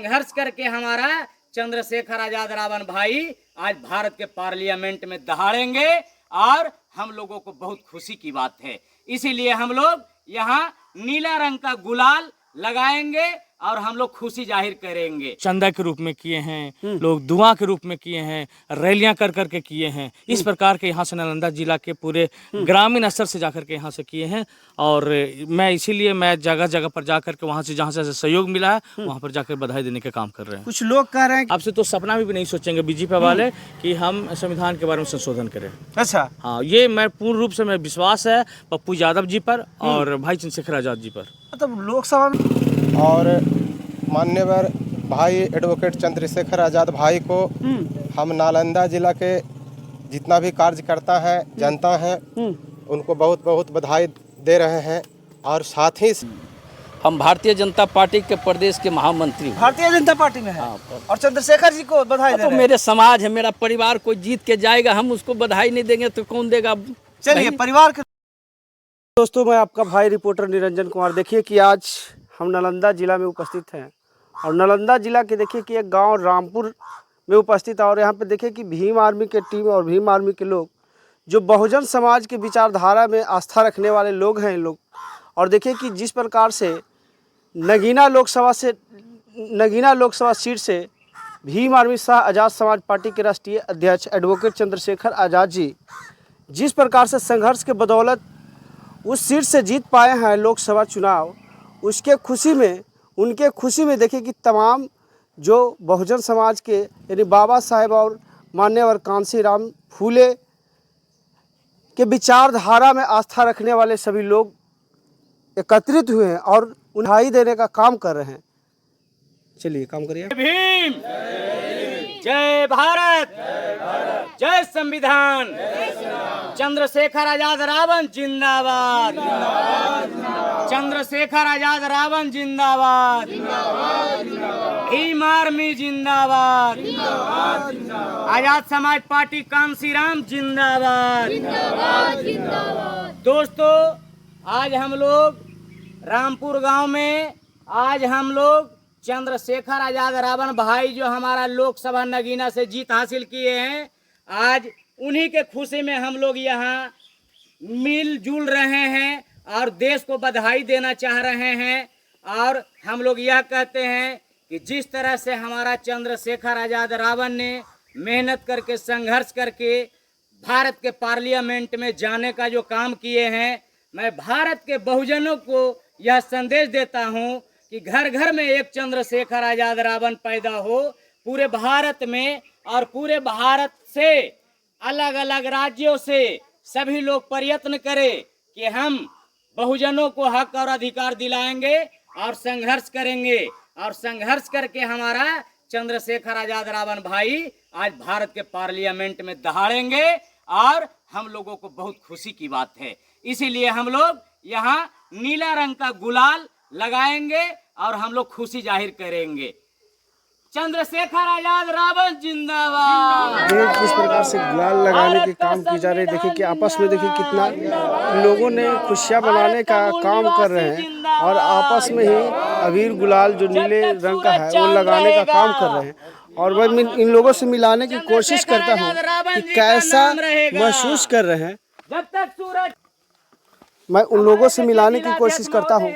संघर्ष करके हमारा चंद्रशेखर आजाद रावण भाई आज भारत के पार्लियामेंट में दहाड़ेंगे और हम लोगों को बहुत खुशी की बात है। इसीलिए हम लोग यहाँ नीला रंग का गुलाल लगाएंगे और हम लोग खुशी जाहिर करेंगे। चंदा के रूप में किए हैं, लोग दुआ के रूप में किए हैं, रैलियां कर करके किए हैं। इस प्रकार के यहाँ से नालंदा जिला के पूरे ग्रामीण स्तर से जाकर के यहाँ से किए हैं। और मैं इसीलिए मैं जगह जगह पर जाकर के वहाँ से जहाँ से सहयोग मिला है वहाँ पर जाकर बधाई देने का काम कर रहे हैं। कुछ लोग कह रहे हैं आपसे तो सपना भी नहीं सोचेंगे बीजेपी वाले कि हम संविधान के बारे में संशोधन करें। अच्छा, हाँ, ये मैं पूर्ण रूप से मैं विश्वास है पप्पू यादव जी पर और भाई चंद्रशेखर आजाद जी पर। मतलब लोकसभा में और मान्यवर भाई एडवोकेट चंद्रशेखर आजाद भाई को हम नालंदा जिला के जितना भी कार्यकर्ता हैं, जनता है, उनको बहुत बहुत बधाई दे रहे हैं। और साथ ही हम भारतीय जनता पार्टी के प्रदेश के महामंत्री हूँ। भारतीय जनता पार्टी में है और चंद्रशेखर जी को बधाई दे तो रहे हैं। मेरे समाज है, मेरा परिवार, कोई जीत के जाएगा, हम उसको बधाई नहीं देंगे तो कौन देगा? चलिए परिवार के दोस्तों, मैं आपका भाई रिपोर्टर निरंजन कुमार। देखिए कि आज हम नालंदा जिला में उपस्थित हैं और नालंदा जिला के देखिए कि एक गांव रामपुर में उपस्थित है और यहाँ पे देखिए कि भीम आर्मी के टीम और भीम आर्मी के लोग जो बहुजन समाज के विचारधारा में आस्था रखने वाले लोग हैं इन लोग। और देखिए कि जिस प्रकार से नगीना लोकसभा सीट से भीम आर्मी शाह आज़ाद समाज पार्टी के राष्ट्रीय अध्यक्ष एडवोकेट चंद्रशेखर आज़ाद जी जिस प्रकार से संघर्ष के बदौलत उस सीट से जीत पाए हैं लोकसभा चुनाव, उनके खुशी में देखिए कि तमाम जो बहुजन समाज के यानी बाबा साहेब और मान्यवर कांशीराम फूले के विचारधारा में आस्था रखने वाले सभी लोग एकत्रित हुए हैं और बधाई देने का काम कर रहे हैं। चलिए काम करिए। भीम, जय भारत, जय संविधान, चंद्रशेखर आजाद रावण जिंदाबाद, चंद्रशेखर आजाद रावण जिंदाबाद, भीम आर्मी जिंदाबाद, आजाद समाज पार्टी कांशीराम जिंदाबाद। दोस्तों, आज हम लोग रामपुर गांव में हम लोग चंद्रशेखर आजाद रावण भाई जो हमारा लोकसभा नगीना से जीत हासिल किए हैं, आज उन्हीं के खुशी में हम लोग यहाँ मिलजुल रहे हैं और देश को बधाई देना चाह रहे हैं। और हम लोग यह कहते हैं कि जिस तरह से हमारा चंद्रशेखर आजाद रावण ने मेहनत करके संघर्ष करके भारत के पार्लियामेंट में जाने का जो काम किए हैं, मैं भारत के बहुजनों को यह संदेश देता हूं कि घर घर में एक चंद्रशेखर आजाद रावण पैदा हो पूरे भारत में, और पूरे भारत से अलग अलग राज्यों से सभी लोग प्रयत्न करें कि हम बहुजनों को हक और अधिकार दिलाएंगे और संघर्ष करेंगे। और संघर्ष करके हमारा चंद्रशेखर आजाद रावण भाई आज भारत के पार्लियामेंट में दहाड़ेंगे और हम लोगों को बहुत खुशी की बात है। इसीलिए हम लोग यहाँ नीला रंग का गुलाल लगाएंगे और हम लोग खुशी जाहिर करेंगे। चंद्रशेखर आजाद रावण जिंदाबाद। किस प्रकार से गुलाल लगाने के काम की जा रहे हैं। देखिए कि आपस में देखिए कितना लोगों ने खुशियां बनाने का काम कर रहे हैं और आपस में ही अबीर गुलाल जो नीले रंग का है वो लगाने का काम कर रहे हैं। और मैं इन लोगों से मिलाने की कोशिश करता हूँ कि कैसा महसूस कर रहे हैं। जब तक सूरज, मैं उन लोगों से मिलाने की कोशिश करता हूँ।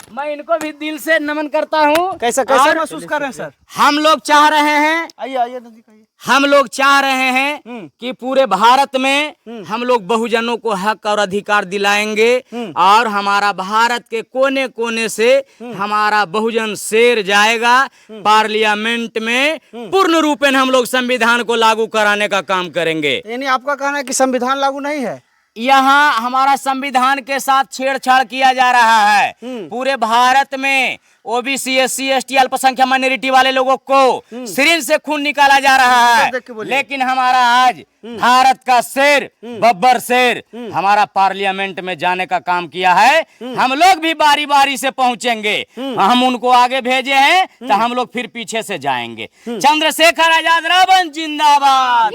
मैं इनको भी दिल से नमन करता हूँ। कैसा महसूस कर रहे हैं सर? हम लोग चाह रहे हैं, आइए नजदीक आइए। हम लोग चाह रहे हैं कि पूरे भारत में हम लोग बहुजनों को हक और अधिकार दिलाएंगे और हमारा भारत के कोने कोने से हमारा बहुजन शेर जाएगा पार्लियामेंट में। पूर्ण रूपेण हम लोग संविधान को लागू कराने का काम करेंगे। यानी आपका कहना है कि संविधान लागू नहीं है? यहाँ हमारा संविधान के साथ छेड़छाड़ किया जा रहा है। पूरे भारत में ओबीसी, एससी, एसटी, अल्पसंख्यक माइनॉरिटी वाले लोगों को सिरिंज से खून निकाला जा रहा है। लेकिन हमारा आज भारत का शेर, बब्बर शेर हमारा पार्लियामेंट में जाने का काम किया है। हम लोग भी बारी बारी से पहुंचेंगे। हम उनको आगे भेजे हैं तो हम लोग फिर पीछे से जाएंगे। चंद्रशेखर आजाद रावण जिंदाबाद,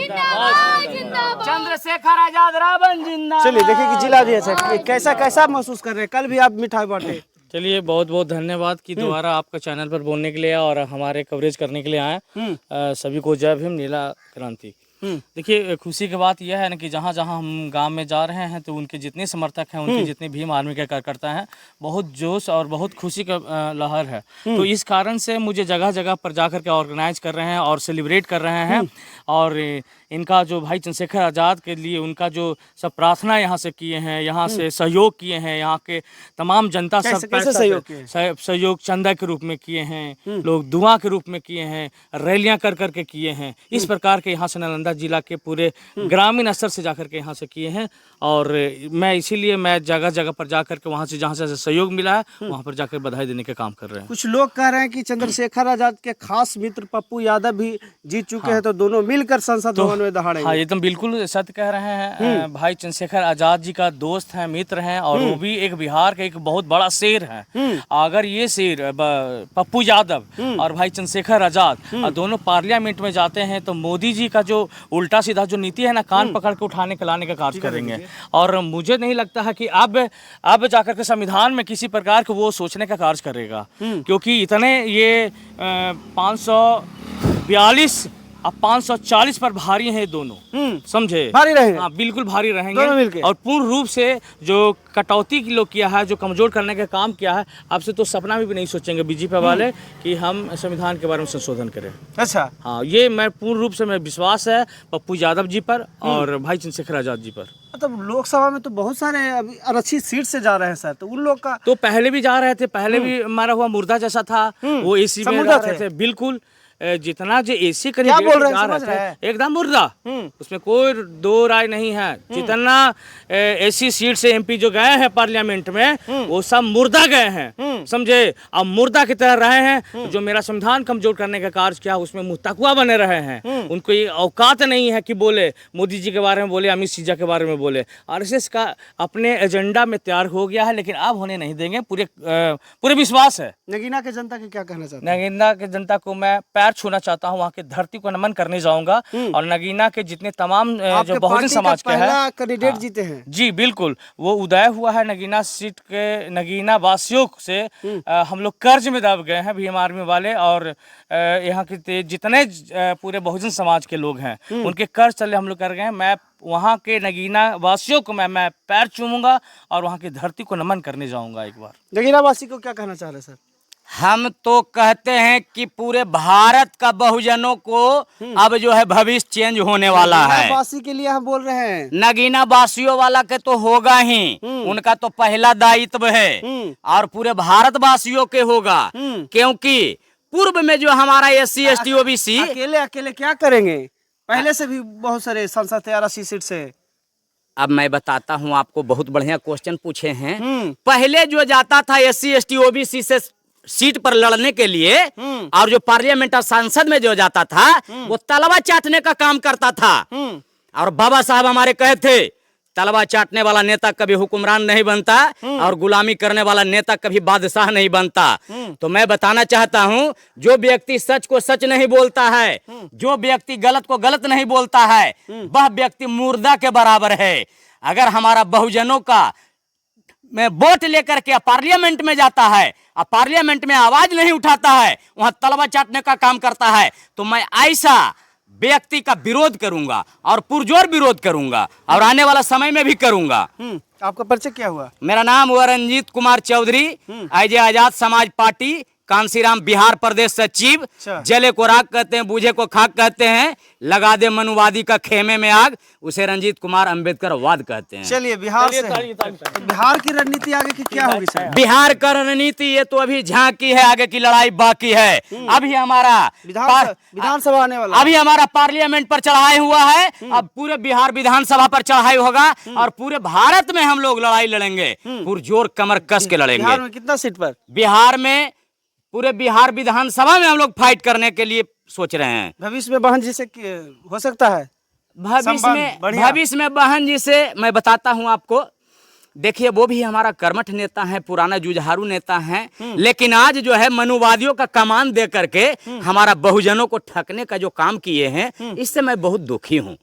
चंद्रशेखर आजाद रावण जिंदाबाद। चलिए देखिए कि जिला अध्यक्ष कैसा महसूस कर रहे हैं। कल भी आप मिठाई बांटे। चलिए बहुत बहुत धन्यवाद कि दोबारा आपका चैनल पर बोलने के लिए और हमारे कवरेज करने के लिए आए। सभी को जय भीम, नीला क्रांति। देखिए खुशी की बात यह है ना कि जहाँ जहाँ हम गांव में जा रहे हैं तो उनके जितने समर्थक हैं, उनके जितने भीम आर्मी के कार्यकर्ता हैं, बहुत जोश और बहुत खुशी का लहर है। तो इस कारण से मुझे जगह जगह पर जाकर के ऑर्गेनाइज कर रहे हैं और सेलिब्रेट कर रहे हैं। और इनका जो भाई चंद्रशेखर आज़ाद के लिए उनका जो सब प्रार्थना यहाँ से किए हैं, यहाँ से सहयोग किए हैं, यहाँ के तमाम जनता सब कैसे सहयोग किए? सहयोग चंदा के रूप में किए हैं, लोग दुआ के रूप में किए हैं, रैलियां कर करके किए हैं। इस प्रकार के यहाँ से नालंदा जिला के पूरे ग्रामीण स्तर से जाकर के यहाँ से किए हैं। और मैं इसीलिए मैं जगह जगह पर जाकर के वहाँ से जहाँ से सहयोग मिला है वहाँ पर जाकर बधाई देने का काम कर रहे हैं। कुछ लोग कह रहे हैं कि चंद्रशेखर आजाद के खास मित्र पप्पू यादव भी जीत चुके हैं, तो दोनों मिलकर संसद भवन में दहाड़ेंगे। हाँ, एकदम बिल्कुल सत्य कह रहे हैं। भाई चंद्रशेखर आजाद जी का दोस्त है, मित्र हैं, और वो भी एक बिहार का एक बहुत बड़ा शेर है। अगर ये शेर पप्पू यादव और भाई चंद्रशेखर आजाद दोनों पार्लियामेंट में जाते हैं तो मोदी जी का जो उल्टा सीधा जो नीति है ना, कान पकड़ के उठाने के लाने का कार्य करेंगे। और मुझे नहीं लगता है कि अब जाकर के संविधान में किसी प्रकार के वो सोचने का कार्य करेगा, क्योंकि इतने ये 542 अब 540 पर भारी हैं दोनों, समझे? भारी रहेंगे। हाँ, बिल्कुल भारी दोनों रहेंगे। मिलके। और पूर्ण रूप से जो कटौती की लोग किया है, जो कमजोर करने का काम किया है, अब से तो सपना भी नहीं सोचेंगे बीजेपी वाले कि हम संविधान के बारे में संशोधन करें। अच्छा, हाँ, ये मैं पूर्ण रूप से मैं विश्वास है पप्पू यादव जी पर और भाई चंद्रशेखर आजाद जी पर। मतलब लोकसभा में तो बहुत सारे अभी आरक्षित सीट से जा रहे हैं सर, तो उन लोग का तो पहले भी जा रहे थे, पहले भी मारा हुआ मुर्दा जैसा था, वो एसी में मुर्दा जा रहे थे। बिल्कुल जितना जो एसी क्या बोल रहे हैं, जा समझ रहे रहे हैं? थे एकदम मुर्दा, उसमें कोई दो राय नहीं है। जितना एसी सीट से एमपी जो गए हैं पार्लियामेंट में वो सब मुर्दा गए हैं, समझे? अब मुर्दा की तरह रहे हैं। जो मेरा संविधान कमजोर करने का कार्य किया उसमें मुहतकुआ बने रहे हैं। उनको ये औकात नहीं है कि बोले मोदी जी के बारे में बोले, अमित शाह के बारे में बोले। आरएसएस का अपने एजेंडा में तैयार हो गया है, लेकिन अब होने नहीं देंगे। पूरे विश्वास है। नगीना के जनता के क्या कहना चाहते हैं? नगीना के जनता को मैं पैर छूना चाहता हूँ, वहाँ की धरती को नमन करने जाऊंगा। और नगीना के जितने तमाम जो बहुजन समाज के हैं, कैंडिडेट जीते हैं जी बिल्कुल, वो उदय हुआ है नगीना सीट के। नगीना वासियों से हम लोग कर्ज में दब गए हैं, भीम आर्मी वाले और यहाँ के जितने पूरे बहुजन समाज के लोग हैं उनके कर्ज चले हम लोग कर गए हैं। मैं वहाँ के नगीना वासियों को मैं पैर चूमूंगा और वहाँ की धरती को नमन करने जाऊंगा एक बार। नगीना वासी को क्या कहना चाह रहे हैं सर? हम तो कहते हैं कि पूरे भारत का बहुजनों को अब जो है भविष्य चेंज होने वाला है। वासी के लिए हम बोल रहे हैं। नगीना वासियों वाला के तो होगा ही, उनका तो पहला दायित्व है और पूरे भारत वासियों के होगा। क्योंकि पूर्व में जो हमारा SC ST OBC अकेले क्या करेंगे? पहले से भी बहुत सारे सांसद थे 80 सीट से। अब मैं बताता हूँ आपको, बहुत बढ़िया क्वेश्चन पूछे हैं। पहले जो जाता था SC ST OBC से सीट पर लड़ने के लिए और जो पार्लियामेंट और संसद में जो जाता था वो तलवा चाटने का काम करता था। और बाबा साहब हमारे कहे थे तलवा चाटने वाला नेता कभी हुक्मरान नहीं बनता और गुलामी करने वाला नेता कभी बादशाह नहीं बनता। तो मैं बताना चाहता हूं, जो व्यक्ति सच को सच नहीं बोलता है, जो व्यक्ति गलत को गलत नहीं बोलता है, वह व्यक्ति मुर्दा के बराबर है। अगर हमारा बहुजनों का में वोट लेकर के पार्लियामेंट में जाता है और पार्लियामेंट में आवाज नहीं उठाता है, वहां तलवा चाटने का काम करता है, तो मैं ऐसा व्यक्ति का विरोध करूंगा और पुरजोर विरोध करूंगा और आने वाला समय में भी करूंगा। आपका परिचय क्या हुआ? मेरा नाम हुआ रंजीत कुमार चौधरी, आईजे आजाद समाज पार्टी कांसीराम बिहार प्रदेश सचिव। जले को राग कहते हैं, बूझे को खाक कहते हैं, लगा दे मनुवादी का खेमे में आग, उसे रंजीत कुमार अंबेडकर वाद कहते हैं। चलिए बिहार से तो बिहार की रणनीति आगे की क्या होगी सर? बिहार का रणनीति ये तो अभी झांकी है, आगे की लड़ाई बाकी है। अभी हमारा विधानसभा आने वाला, अभी हमारा पार्लियामेंट पर चढ़ाई हुआ है, अब पूरे बिहार विधानसभा पर चढ़ाई होगा और पूरे भारत में हम लोग लड़ाई लड़ेंगे, पुरजोर कमर कस के लड़ेंगे। बिहार में कितना सीट पर? बिहार में पूरे बिहार विधानसभा में हम लोग फाइट करने के लिए सोच रहे हैं। भविष्य में बहन जी से हो सकता है? भविष्य में बहन जी से मैं बताता हूं आपको। देखिए, वो भी हमारा कर्मठ नेता है, पुराना जुझारू नेता है, लेकिन आज जो है मनुवादियों का कमान दे करके हमारा बहुजनों को ठगने का जो काम किए हैं, इससे मैं बहुत दुखी हूँ।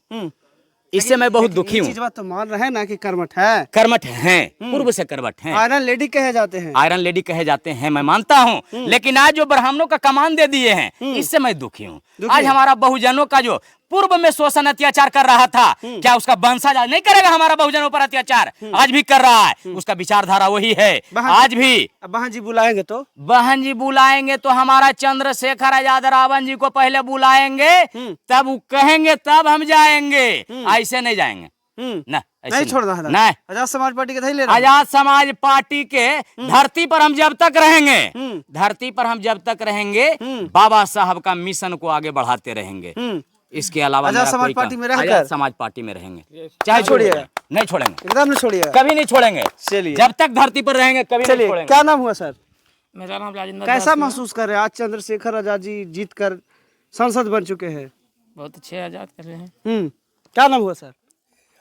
इससे मैं बहुत दुखी हूँ। चीज बात तो मान रहे हैं ना कि कर्मठ है, कर्मठ हैं, पूर्व से कर्मठ हैं, आयरन लेडी कहे जाते हैं। आयरन लेडी कहे जाते हैं, मैं मानता हूँ। लेकिन आज जो ब्राह्मणों का कमान दे दिए हैं, इससे मैं दुखी हूँ। आज हमारा बहुजनों का जो पूर्व में शोषण अत्याचार कर रहा था, क्या उसका वंशज आज नहीं करेगा हमारा बहुजनों पर अत्याचार? आज भी कर रहा है, उसका विचारधारा वही है आज भी। अब बहन जी बुलाएंगे तो बहन जी बुलाएंगे तो हमारा चंद्रशेखर आजाद रावण जी को पहले बुलाएंगे, तब वो कहेंगे तब हम जाएंगे, ऐसे नहीं जाएंगे ना, ऐसे नहीं छोड़ रहा है। नहीं। आजाद समाज पार्टी के नहीं ले रहा है। आजाद समाज पार्टी के धरती पर हम जब तक रहेंगे, धरती पर हम जब तक रहेंगे, बाबा साहब का मिशन को आगे बढ़ाते रहेंगे। इसके अलावा आजाद मेरा समाज कोई पार्टी काम- में रहकर? आजाद समाज पार्टी में रहेंगे, चाहे छोड़िएगा। नहीं छोड़ेंगे, एकदम नहीं छोड़िएगा। कभी नहीं छोड़ेंगे। चलिए। जब तक धरती पर रहेंगे कभी नहीं चलिए, छोड़ेंगे। क्या नाम हुआ सर? मेरा नाम राजेंद्र कैसा महसूस कर रहे हैं? आज चंद्रशेखर आजाद जी जीत कर सांसद बन चुके हैं। बहुत अच्छे आजाद कर रहे हैं। क्या नाम हुआ सर?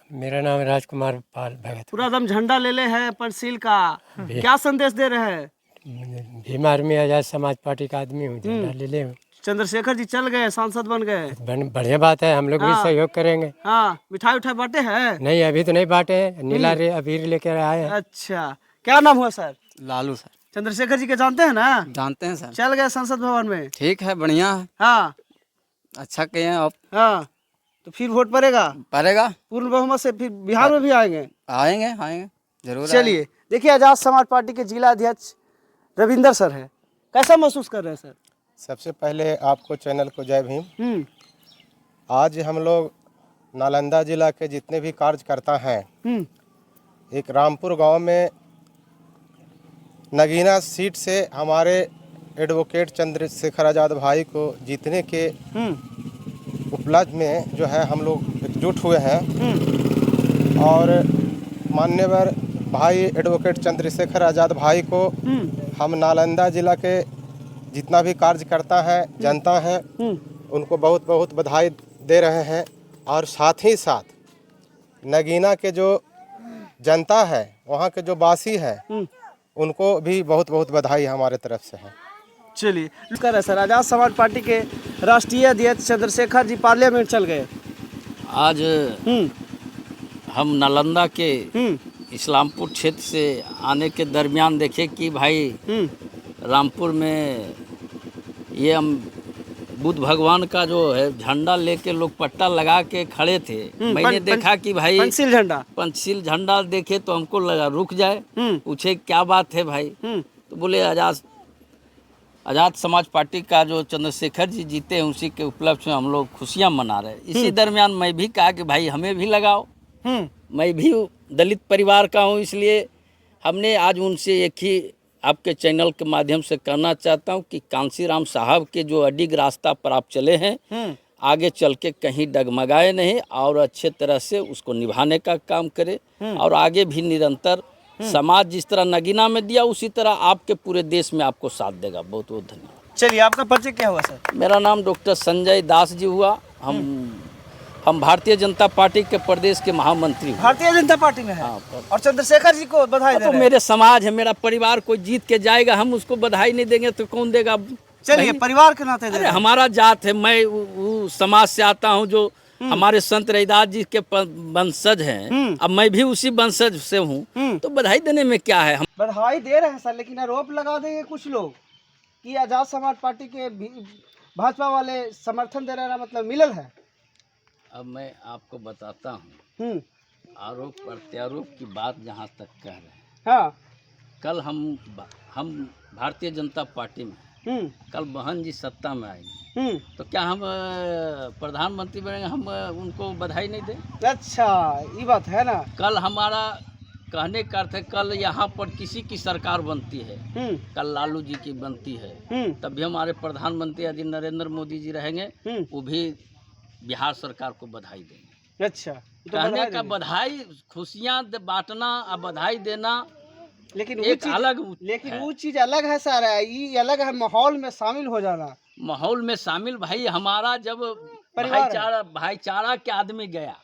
मेरा नाम राजकुमार पाल भगत। पूरा दम झंडा ले ले है पंचशील का, क्या संदेश दे रहे हैं? भीम आर्मी आजाद समाज पार्टी का आदमी हूँ, झंडा ले ले हूँ। चंद्रशेखर जी चल गए, सांसद बन गए। बढ़िया बात है, हम लोग भी सहयोग करेंगे। हाँ, मिठाई उठाई बांटे हैं? नहीं, अभी तो नहीं बांटे हैं, नीला रे अबीर लेकर आए हैं। अच्छा, क्या नाम हुआ सर? लालू सर। चंद्रशेखर जी के जानते हैं ना? जानते हैं सर। चल गए संसद भवन में। ठीक है, बढ़िया है, हाँ अच्छा किए हैं। अब हाँ, तो फिर वोट पड़ेगा पड़ेगा, पूर्ण बहुमत से, फिर बिहार में भी आएंगे। आएंगे आएंगे जरूर। चलिए, देखिए आजाद समाज पार्टी के जिला अध्यक्ष रविंदर सर है, कैसा महसूस कर रहे हैं सर? सबसे पहले आपको चैनल को जय भीम। आज हम लोग नालंदा जिला के जितने भी कार्यकर्ता हैं, एक रामपुर गांव में नगीना सीट से हमारे एडवोकेट चंद्रशेखर आजाद भाई को जीतने के उपलक्ष्य में जो है हम लोग एकजुट हुए हैं। और माननीय भाई एडवोकेट चंद्रशेखर आजाद भाई को हम नालंदा जिला के जितना भी कार्यकर्ता हैं, जनता है, उनको बहुत बहुत बधाई दे रहे हैं। और साथ ही साथ नगीना के जो जनता है, वहाँ के जो वासी हैं, उनको भी बहुत बहुत बधाई हमारे तरफ से है। चलिए, कर सर, आजाद समाज पार्टी के राष्ट्रीय अध्यक्ष चंद्रशेखर जी पार्लियामेंट चल गए। आज हम नालंदा के इस्लामपुर क्षेत्र से आने के दरमियान देखे कि भाई रामपुर में ये हम बुद्ध भगवान का जो है झंडा लेके लोग पट्टा लगा के खड़े थे। मैंने देखा कि भाई पंचशील झंडा देखे तो हमको लगा रुक जाए, पूछे क्या बात है भाई, तो बोले आजाद समाज पार्टी का जो चंद्रशेखर जी जीते हैं उसी के उपलक्ष्य में हम लोग खुशियां मना रहे हैं। इसी दरमियान मैं भी कहा कि भाई हमें भी लगाओ, मैं भी दलित परिवार का हूं, इसलिए हमने आज उनसे एक ही आपके चैनल के माध्यम से कहना चाहता हूं कि कांसीराम साहब के जो अडिग रास्ता पर आप चले हैं, आगे चल के कहीं डगमगाए नहीं और अच्छे तरह से उसको निभाने का काम करें। और आगे भी निरंतर समाज जिस तरह नगीना में दिया उसी तरह आपके पूरे देश में आपको साथ देगा। बहुत बहुत धन्यवाद। चलिए, आपका परिचय क्या हुआ सर? मेरा नाम डॉक्टर संजय दास जी हुआ। हम भारतीय जनता पार्टी के प्रदेश के महामंत्री हुए। भारतीय जनता पार्टी में है। और चंद्रशेखर जी को बधाई दे तो रहे हैं। मेरे समाज है, मेरा परिवार कोई जीत के जाएगा, हम उसको बधाई नहीं देंगे तो कौन देगा? चलिए, परिवार के नाते दे अरे रहे हैं। हमारा जात है, मैं वो समाज से आता हूँ जो हमारे संत रैदास जी के वंशज हैं। अब मैं भी उसी वंशज से हूँ, तो बधाई देने में क्या है? हम बधाई दे रहे हैं सर, लेकिन आरोप लगा देंगे कुछ लोग कि आजाद समाज पार्टी के भाजपा वाले समर्थन दे रहे हैं, मतलब मिलल है। अब मैं आपको बताता हूँ, आरोप प्रत्यारोप की बात जहाँ तक कह रहे हैं, हाँ, कल हम भारतीय जनता पार्टी में, कल बहन जी सत्ता में आएंगे, तो क्या हम प्रधानमंत्री बनेंगे, हम उनको बधाई नहीं दें? अच्छा, ये बात है ना। कल हमारा कहने का अर्थ है, कल यहाँ पर किसी की सरकार बनती है, कल लालू जी की बनती है, तब भी हमारे प्रधानमंत्री यदि नरेंद्र मोदी जी रहेंगे, वो भी बिहार सरकार को बधाई देंगे। अच्छा, तो कहने का बधाई, खुशियाँ बांटना और बधाई देना, लेकिन एक अलग, लेकिन वो चीज अलग है सर, ये अलग है माहौल में शामिल हो जाना। माहौल में शामिल भाई, हमारा जब भाईचारा के आदमी गया,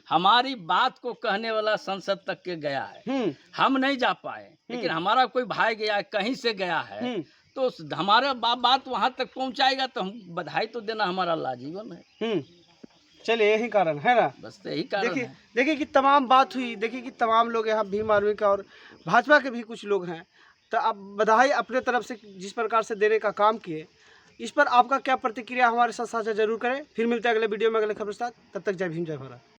हमारी बात को कहने वाला संसद तक के गया है, हम नहीं जा पाए, लेकिन हमारा कोई भाई गया कहीं से गया है, तो हमारा बात वहां तक पहुंचाएगा, तो हम बधाई तो देना हमारा लाजीवन है। चलिए यही कारण है ना। बस तो यही कारण देखिए है। देखिए कि तमाम बात हुई, देखिए कि तमाम लोग यहाँ भीम आर्मी का और भाजपा के भी कुछ लोग हैं, तो अब बधाई अपने तरफ से जिस प्रकार से देने का काम किए, इस पर आपका क्या प्रतिक्रिया हमारे साथ साझा जरूर करें। फिर मिलते हैं अगले वीडियो में अगले खबर के साथ, तब तक जय भीम जय भारत।